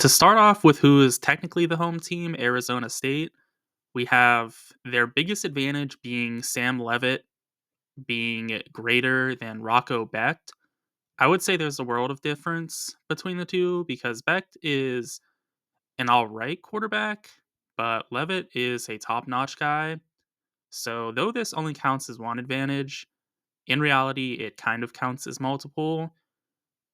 To start off with who is technically the home team, Arizona State, we have their biggest advantage being Sam Levitt being greater than Rocco Becht. I would say there's a world of difference between the two because Becht is an all right quarterback, but Levitt is a top notch guy. So, though this only counts as one advantage, in reality, it kind of counts as multiple.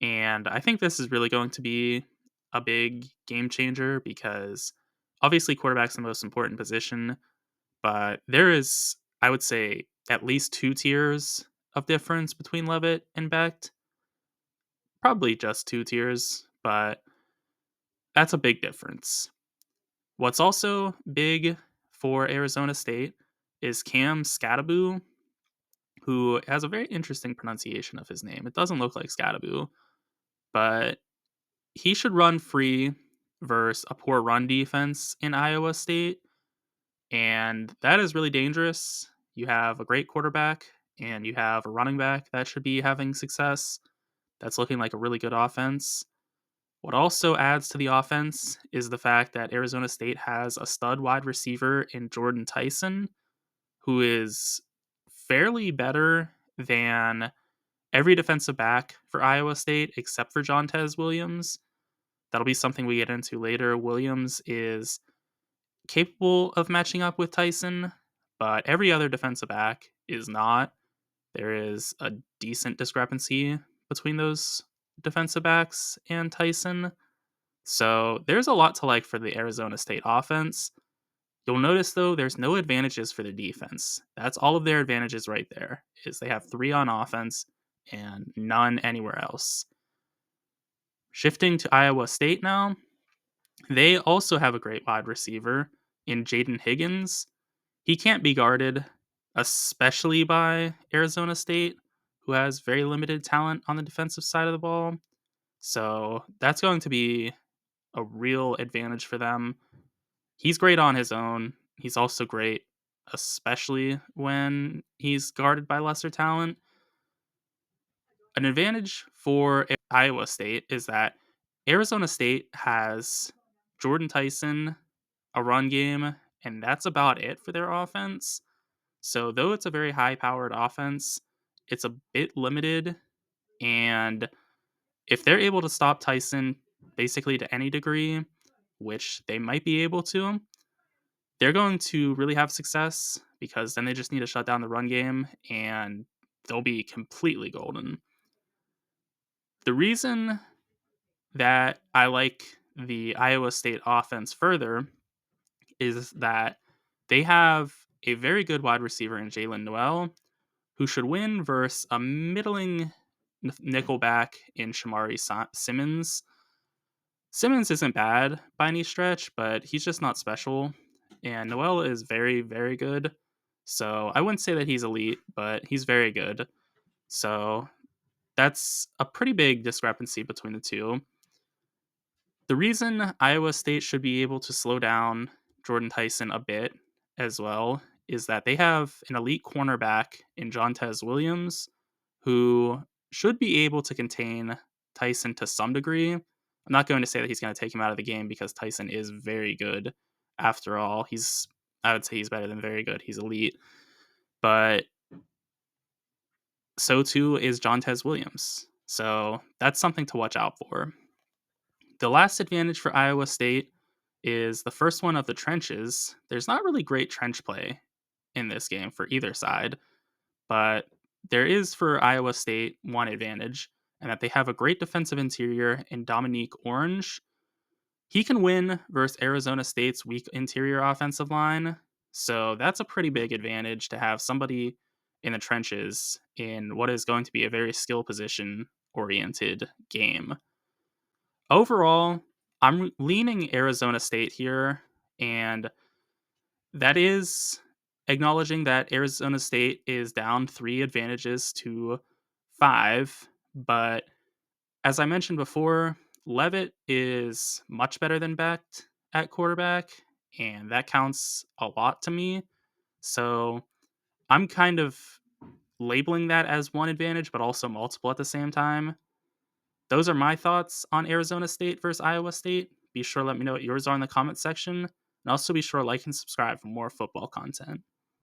And I think this is really going to be a big game changer because obviously quarterback's the most important position, but there is, I would say, at least two tiers of difference between Levitt and Becht. Probably just two tiers, but that's a big difference. What's also big for Arizona State is Cam Skataboo, who has a very interesting pronunciation of his name. It doesn't look like Skataboo, but he should run free versus a poor run defense in Iowa State, and that is really dangerous. You have a great quarterback, and you have a running back that should be having success. That's looking like a really good offense. What also adds to the offense is the fact that Arizona State has a stud wide receiver in Jordan Tyson, who is fairly better than every defensive back for Iowa State except for Jontez Williams. That'll be something we get into later. Williams is capable of matching up with Tyson, but every other defensive back is not. There is a decent discrepancy between those defensive backs and Tyson. So there's a lot to like for the Arizona State offense. You'll notice though there's no advantages for the defense. That's all of their advantages right there. Is they have 3 on offense and none anywhere else. Shifting to Iowa State now, they also have a great wide receiver in Jaden Higgins. He can't be guarded, especially by Arizona State, who has very limited talent on the defensive side of the ball. So that's going to be a real advantage for them. He's great on his own. He's also great, especially when he's guarded by lesser talent. An advantage for Iowa State is that Arizona State has Jordan Tyson, a run game, and that's about it for their offense. So, though it's a very high powered offense, it's a bit limited. And if they're able to stop Tyson basically to any degree, which they might be able to, they're going to really have success because then they just need to shut down the run game and they'll be completely golden. The reason that I like the Iowa State offense further is that they have a very good wide receiver in Jalen Noel, who should win versus a middling nickelback in Shamari Simmons. Simmons isn't bad by any stretch, but he's just not special. And Noel is very, very good. So I wouldn't say that he's elite, but he's very good. So that's a pretty big discrepancy between the two. The reason Iowa State should be able to slow down Jordan Tyson a bit as well is that they have an elite cornerback in Jontez Williams who should be able to contain Tyson to some degree. I'm not going to say that he's going to take him out of the game because Tyson is very good. After all, I would say he's better than very good. He's elite. But so too is Jontez Williams. So that's something to watch out for. The last advantage for Iowa State is the first one of the trenches. There's not really great trench play in this game for either side, but there is for Iowa State one advantage, and that they have a great defensive interior in Dominique Orange. He can win versus Arizona State's weak interior offensive line, so that's a pretty big advantage to have somebody in the trenches in what is going to be a very skill position oriented game. Overall, I'm leaning Arizona State here, and that is acknowledging that Arizona State is down 3 advantages to 5. But as I mentioned before, Levitt is much better than Becht at quarterback, and that counts a lot to me. So I'm kind of labeling that as one advantage, but also multiple at the same time. Those are my thoughts on Arizona State versus Iowa State Be sure to let me know what yours are in the comment section. And also be sure to like and subscribe for more football content.